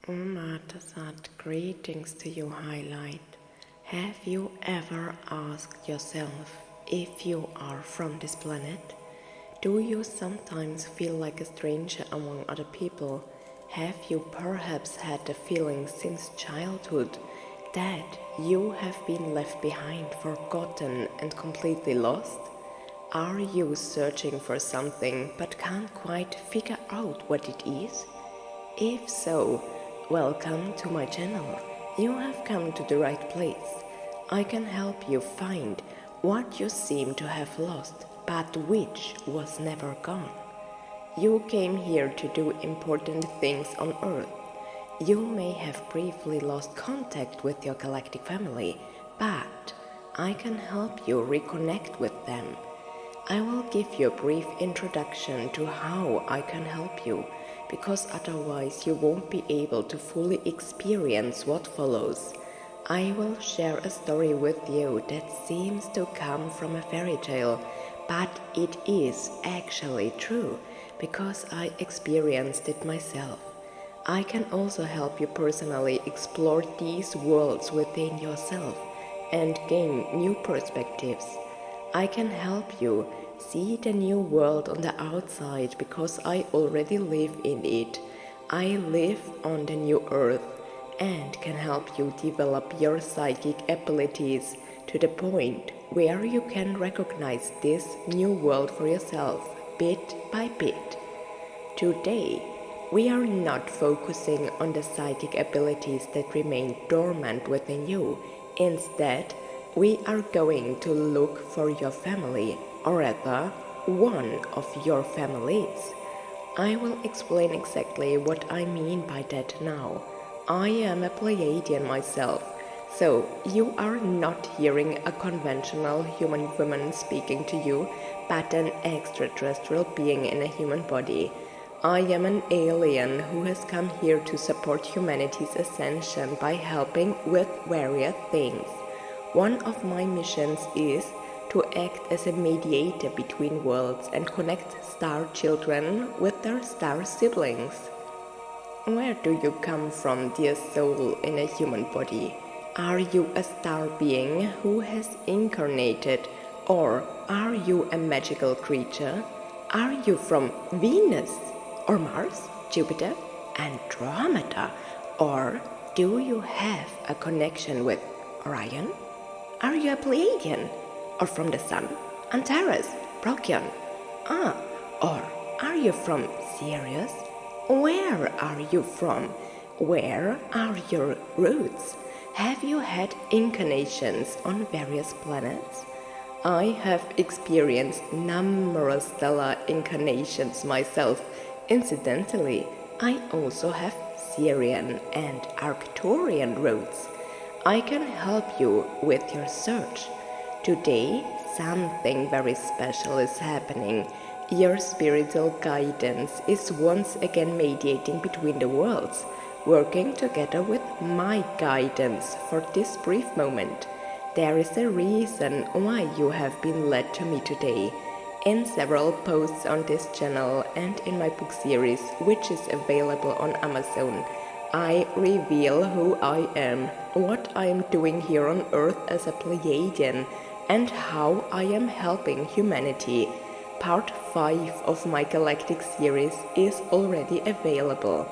Matasat, greetings to you, Highlight. Have you ever asked yourself if you are from this planet? Do you sometimes feel like a stranger among other people? Have you perhaps had the feeling since childhood that you have been left behind, forgotten, and completely lost? Are you searching for something but can't quite figure out what it is? If so, welcome to my channel. You have come to the right place. I can help you find what you seem to have lost, but which was never gone. You came here to do important things on Earth. You may have briefly lost contact with your galactic family, but I can help you reconnect with them. I will give you a brief introduction to how I can help you, because otherwise you won't be able to fully experience what follows. I will share a story with you that seems to come from a fairy tale, but it is actually true, because I experienced it myself. I can also help you personally explore these worlds within yourself and gain new perspectives. I can help you see the new world on the outside because I already live in it. I live on the new earth and can help you develop your psychic abilities to the point where you can recognize this new world for yourself bit by bit. Today, we are not focusing on the psychic abilities that remain dormant within you. Instead, we are going to look for your family, or rather, one of your families. I will explain exactly what I mean by that now. I am a Pleiadian myself, so you are not hearing a conventional human woman speaking to you, but an extraterrestrial being in a human body. I am an alien who has come here to support humanity's ascension by helping with various things. One of my missions is to act as a mediator between worlds and connect star children with their star siblings. Where do you come from, dear soul in a human body? Are you a star being who has incarnated, or are you a magical creature? Are you from Venus, or Mars, Jupiter, Andromeda, or do you have a connection with Orion? Are you a Pleiadian, or from the Sun, Antares, Procyon? Or are you from Sirius? Where are you from? Where are your roots? Have you had incarnations on various planets? I have experienced numerous stellar incarnations myself. Incidentally, I also have Sirian and Arcturian roots. I can help you with your search. Today, something very special is happening. Your spiritual guidance is once again mediating between the worlds, working together with my guidance for this brief moment. There is a reason why you have been led to me today. In several posts on this channel and in my book series, which is available on Amazon, I reveal who I am, what I am doing here on Earth as a Pleiadian, and how I am helping humanity. Part 5 of my Galactic series is already available.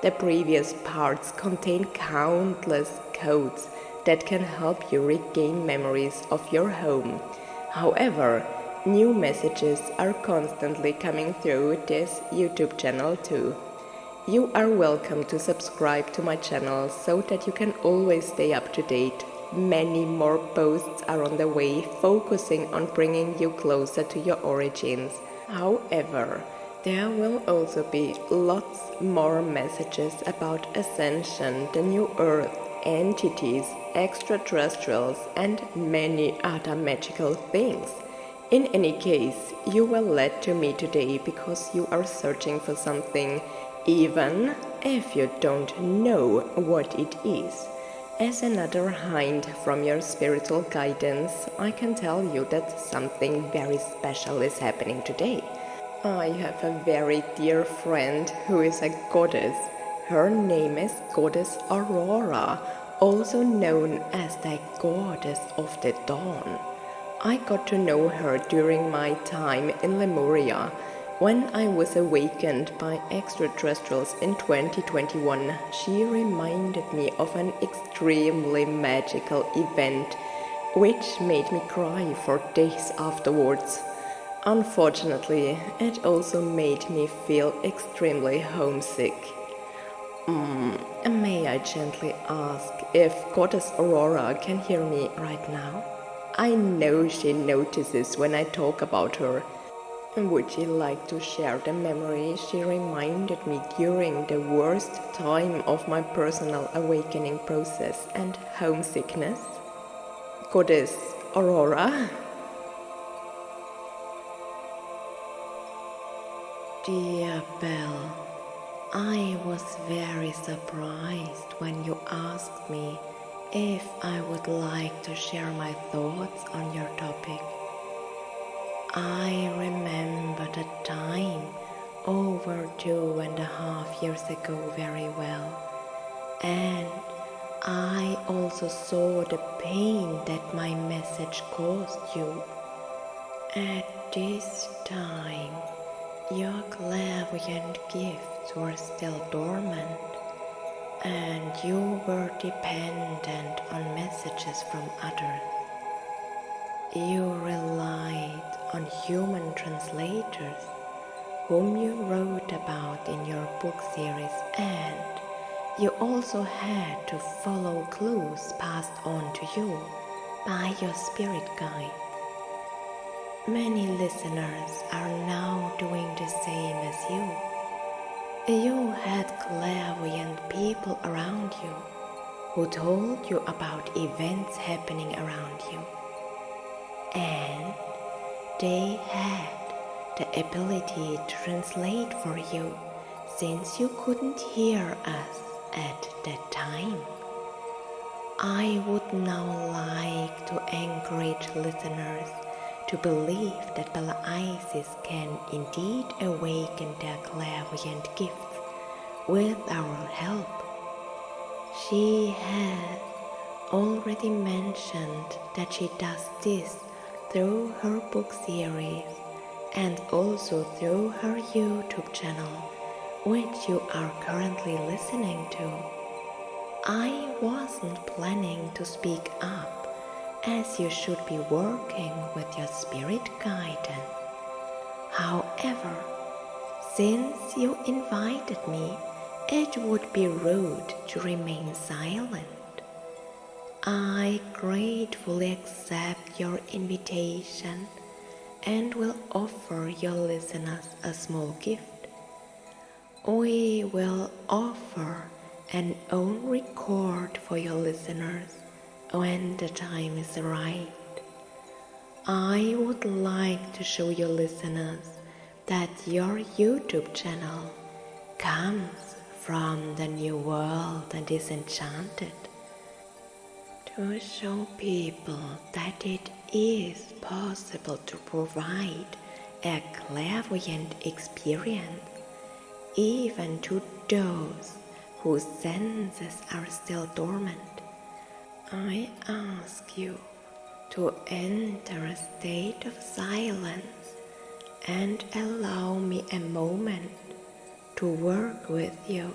The previous parts contain countless codes that can help you regain memories of your home. However, new messages are constantly coming through this YouTube channel too. You are welcome to subscribe to my channel so that you can always stay up to date. Many more posts are on the way, focusing on bringing you closer to your origins. However, there will also be lots more messages about ascension, the new earth, entities, extraterrestrials, and many other magical things. In any case, you were led to me today because you are searching for something, even if you don't know what it is. As another hint from your spiritual guidance, I can tell you that something very special is happening today. I have a very dear friend who is a goddess, Her name is Goddess Aurora, also known as the Goddess of the Dawn. I got to know her during my time in Lemuria, when I was awakened by extraterrestrials in 2021. She reminded me of an extremely magical event which made me cry for days afterwards. Unfortunately, it also made me feel extremely homesick. May I gently ask if Goddess Aurora can hear me right now? I know she notices when I talk about her. Would you like to share the memory she reminded me during the worst time of my personal awakening process and homesickness? Goddess Aurora? Dear Belle, I was very surprised when you asked me if I would like to share my thoughts on your topic. I remember the time over 2.5 years ago very well, and I also saw the pain that my message caused you. At this time, your clairvoyant gifts were still dormant, and you were dependent on messages from others. You relied on human translators, whom you wrote about in your book series, and you also had to follow clues passed on to you by your spirit guide. Many listeners are now doing the same as you. You had clairvoyant people around you who told you about events happening around you. And they had the ability to translate for you, since you couldn't hear us at that time. I would now like to encourage listeners to believe that Bella Isis can indeed awaken their clairvoyant gifts with our help. She has already mentioned that she does this through her book series and also through her YouTube channel, which you are currently listening to. I wasn't planning to speak up, as you should be working with your spirit guidance. However, since you invited me, it would be rude to remain silent. I gratefully accept your invitation and will offer your listeners a small gift. We will offer an own record for your listeners when the time is right. I would like to show your listeners that your YouTube channel comes from the new world and is enchanted. To show people that it is possible to provide a clairvoyant experience even to those whose senses are still dormant. I ask you to enter a state of silence and allow me a moment to work with you.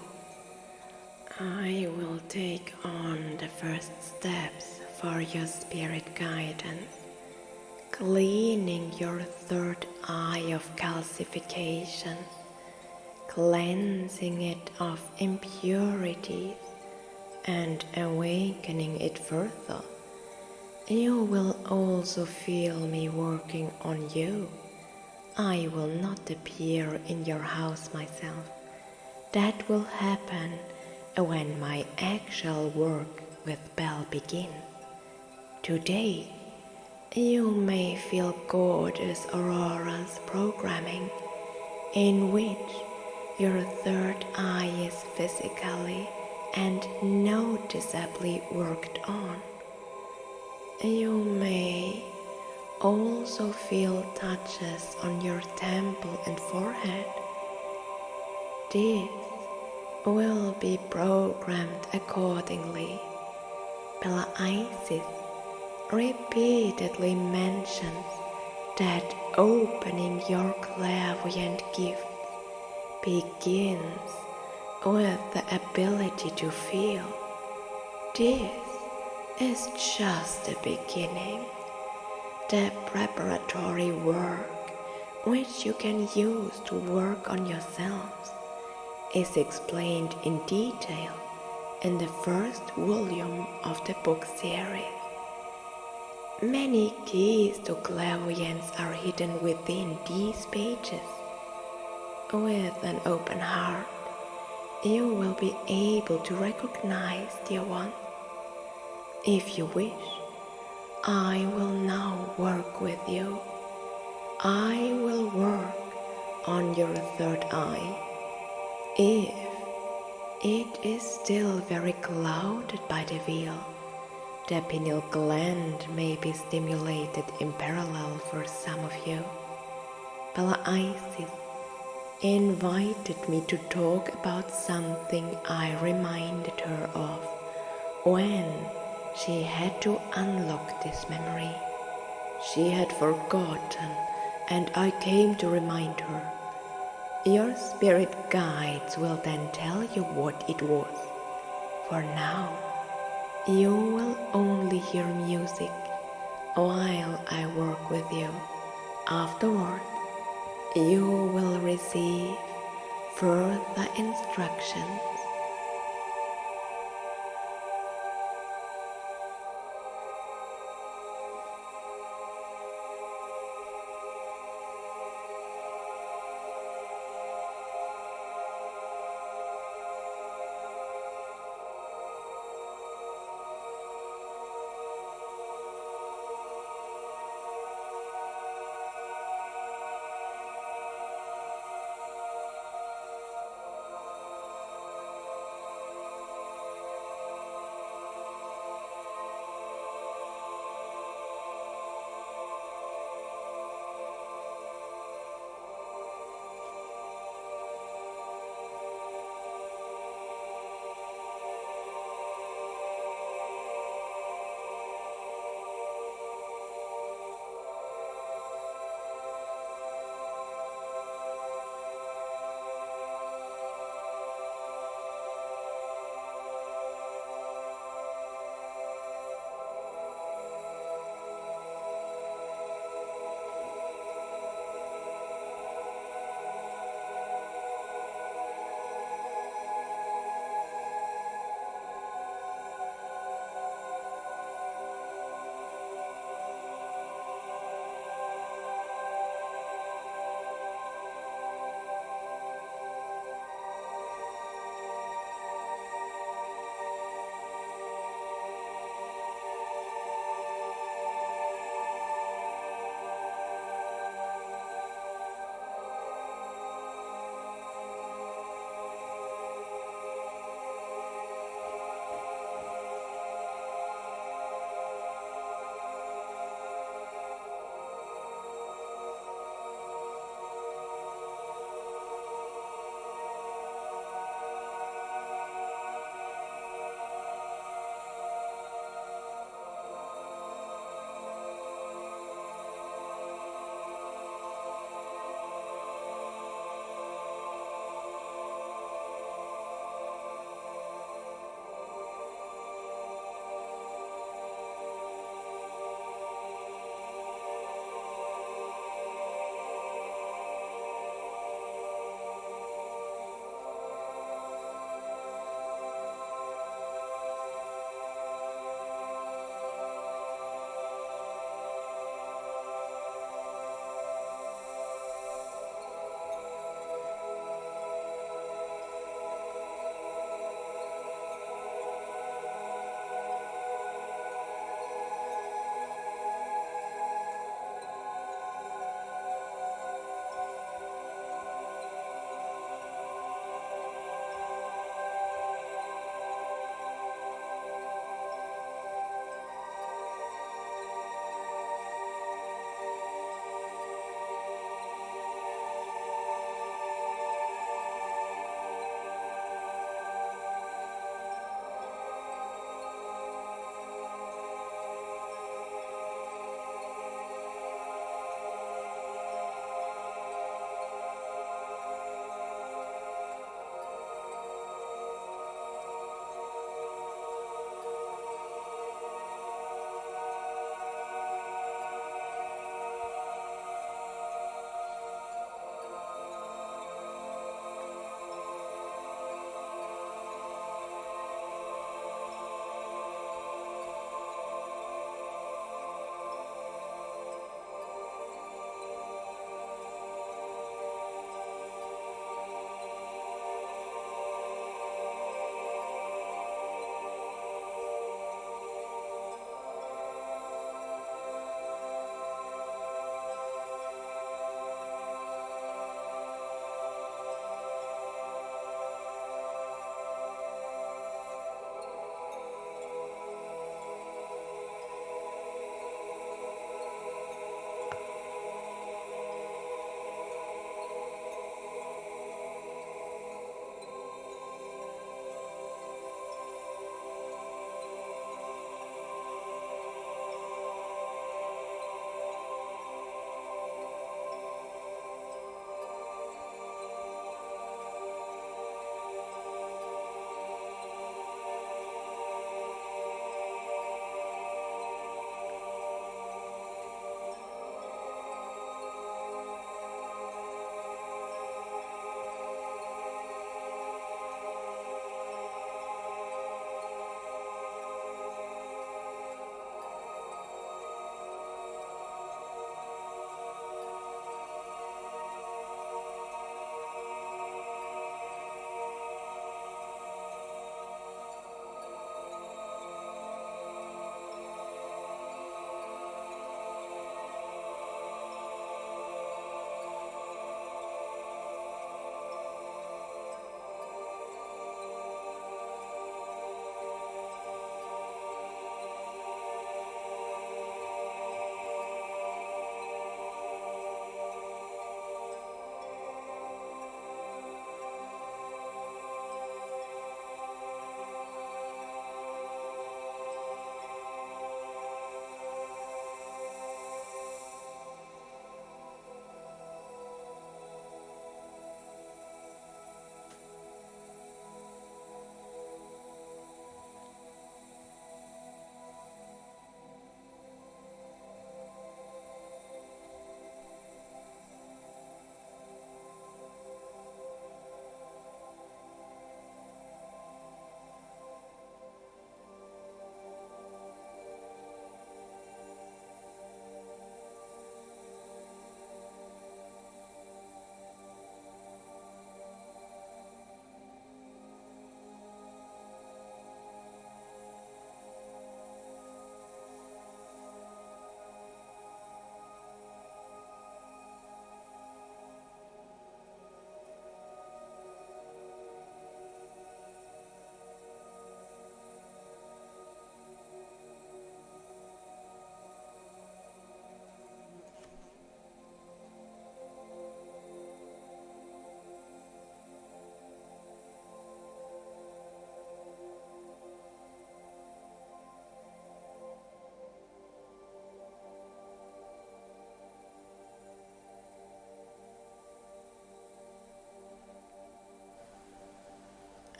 I will take on the first steps for your spirit guidance, cleaning your third eye of calcification, cleansing it of impurities, and awakening it further. You will also feel me working on you. I will not appear in your house myself. That will happen when my actual work with Belle begins. Today, you may feel Goddess Aurora's programming, in which your third eye is physically and noticeably worked on. You may also feel touches on your temple and forehead. This will be programmed accordingly. Bella Isis repeatedly mentions that opening your clairvoyant gift begins with the ability to feel. This is just the beginning. The preparatory work, which you can use to work on yourselves, is explained in detail in the first volume of the book series. Many keys to clairvoyance are hidden within these pages. With an open heart, you will be able to recognize, dear one. If you wish, I will now work with you. I will work on your third eye. If it is still very clouded by the veil, the pineal gland may be stimulated in parallel for some of you. Bella Isis invited me to talk about something I reminded her of when she had to unlock this memory. She had forgotten, and I came to remind her. Your spirit guides will then tell you what it was. For now, you will only hear music while I work with you. Afterward, you will receive further instructions.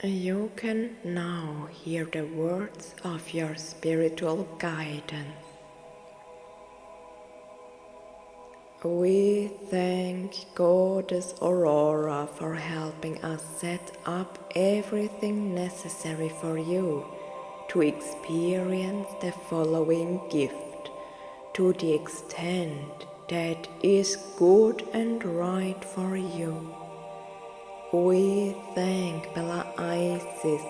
You can now hear the words of your spiritual guidance. We thank Goddess Aurora for helping us set up everything necessary for you to experience the following gift to the extent that is good and right for you. We thank Bella Isis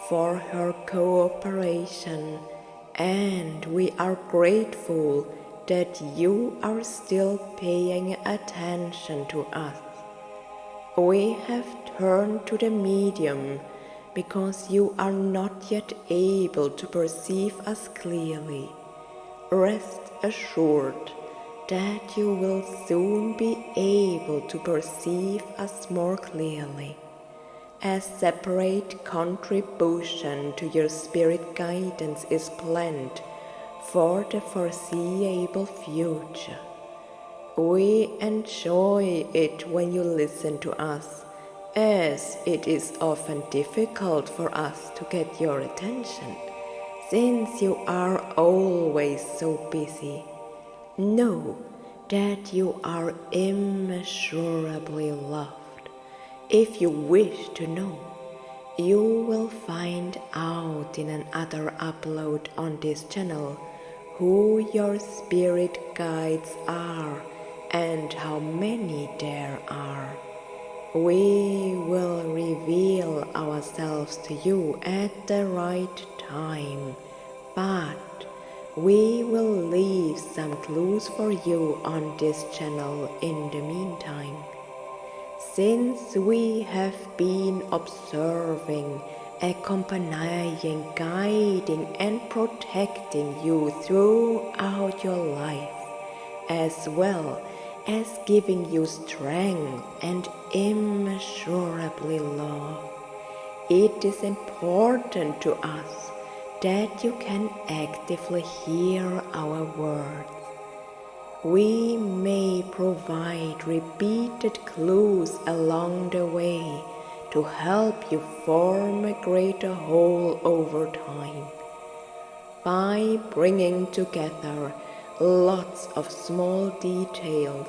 for her cooperation, and we are grateful that you are still paying attention to us. We have turned to the medium because you are not yet able to perceive us clearly. Rest assured that you will soon be able to perceive us more clearly. A separate contribution to your spirit guidance is planned for the foreseeable future. We enjoy it when you listen to us, as it is often difficult for us to get your attention, since you are always so busy. Know that you are immeasurably loved. If you wish to know, you will find out in another upload on this channel who your spirit guides are and how many there are. We will reveal ourselves to you at the right time, but we will leave some clues for you on this channel in the meantime. Since we have been observing, accompanying, guiding, and protecting you throughout your life, as well as giving you strength and immeasurably love, it is important to us that you can actively hear our words. We may provide repeated clues along the way to help you form a greater whole over time. By bringing together lots of small details,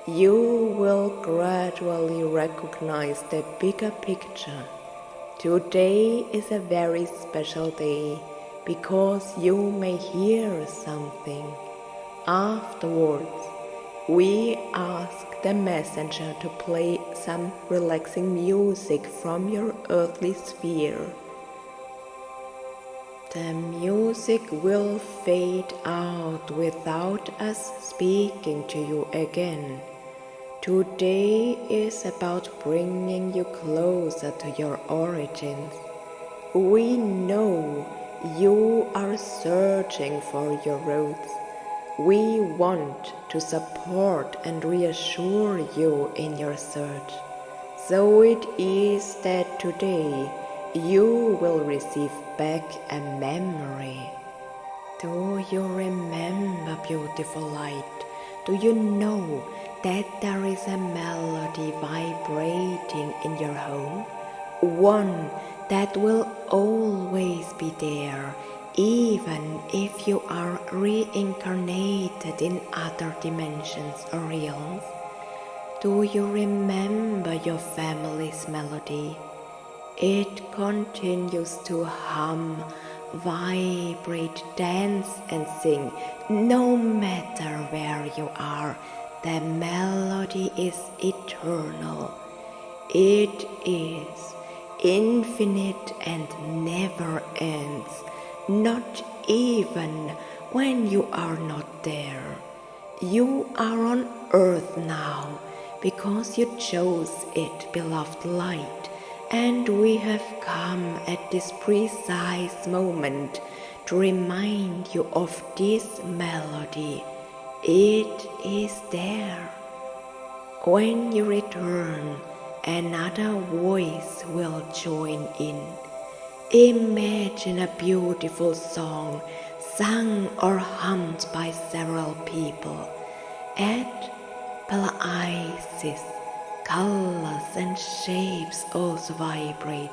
you will gradually recognize the bigger picture. Today is a very special day because you may hear something. Afterwards, we ask the messenger to play some relaxing music from your earthly sphere. The music will fade out without us speaking to you again. Today is about bringing you closer to your origins. We know you are searching for your roots. We want to support and reassure you in your search. So it is that today you will receive back a memory. Do you remember, beautiful light? Do you know that there is a melody vibrating in your home? One that will always be there, even if you are reincarnated in other dimensions or realms. Do you remember your family's melody? It continues to hum, vibrate, dance and sing, no matter where you are. The melody is eternal. It is infinite and never ends, not even when you are not there. You are on earth now because you chose it, beloved light, and we have come at this precise moment to remind you of this melody. It is there. When you return, another voice will join in. Imagine a beautiful song sung or hummed by several people. At Isis, colors and shapes also vibrate.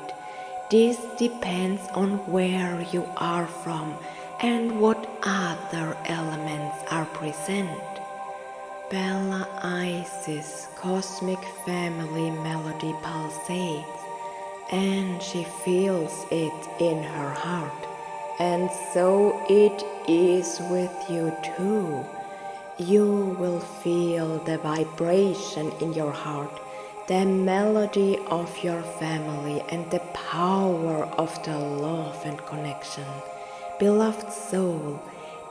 This depends on where you are from and what other elements are present. Bella Isis' cosmic family melody pulsates, and she feels it in her heart, and so it is with you too. You will feel the vibration in your heart, the melody of your family, and the power of the love and connection. Beloved soul,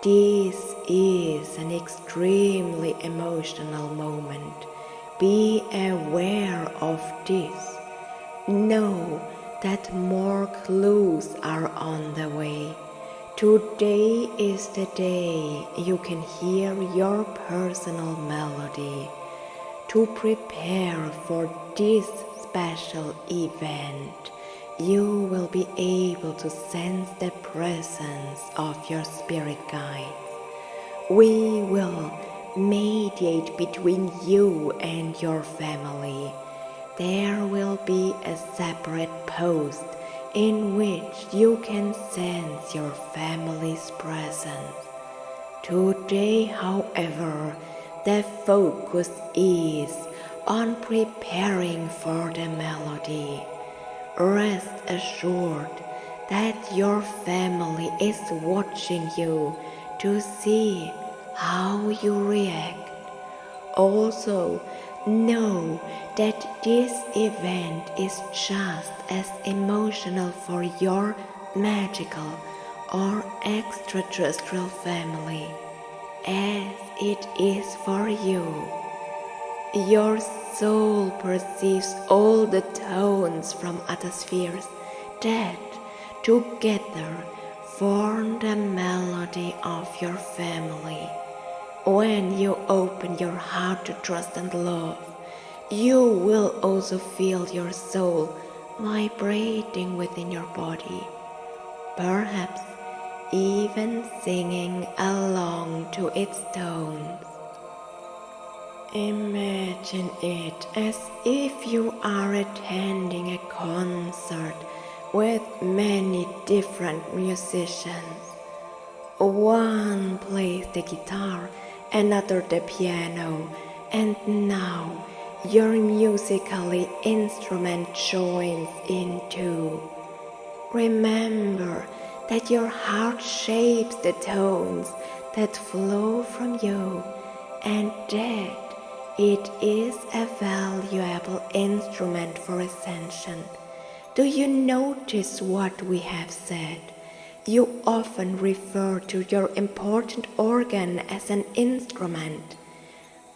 this is an extremely emotional moment. Be aware of this. Know that more clues are on the way. Today is the day you can hear your personal melody. To prepare for this special event, you will be able to sense the presence of your spirit guides. We will mediate between you and your family. There will be a separate post in which you can sense your family's presence. Today, however, the focus is on preparing for the melody. Rest assured that your family is watching you to see how you react. Also, know that this event is just as emotional for your magical or extraterrestrial family as it is for you. Your soul perceives all the tones from other spheres that together form the melody of your family. When you open your heart to trust and love, you will also feel your soul vibrating within your body, perhaps even singing along to its tones. Imagine it as if you are attending a concert with many different musicians. One plays the guitar, another the piano, and now your musically instrument joins in too. Remember that your heart shapes the tones that flow from you, and that it is a valuable instrument for ascension. Do you notice what we have said? You often refer to your important organ as an instrument.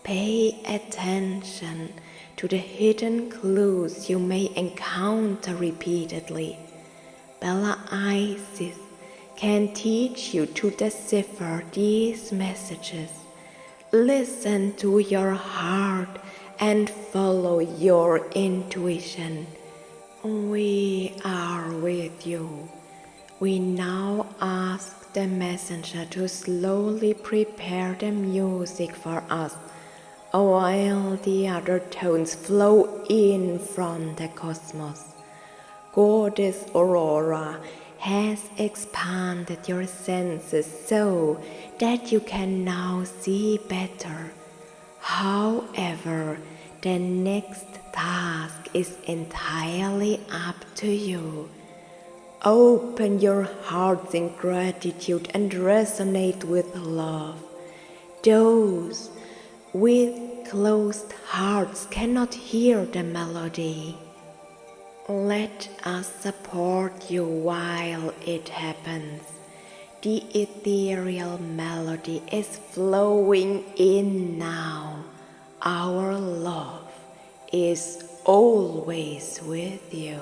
Pay attention to the hidden clues you may encounter repeatedly. Bella Isis can teach you to decipher these messages. Listen to your heart and follow your intuition. We are with you. We now ask the messenger to slowly prepare the music for us, while the other tones flow in from the cosmos. Goddess Aurora has expanded your senses so that you can now see better. However, the next task is entirely up to you. Open your hearts in gratitude and resonate with love. Those with closed hearts cannot hear the melody. Let us support you while it happens. The ethereal melody is flowing in now. Our love is always with you.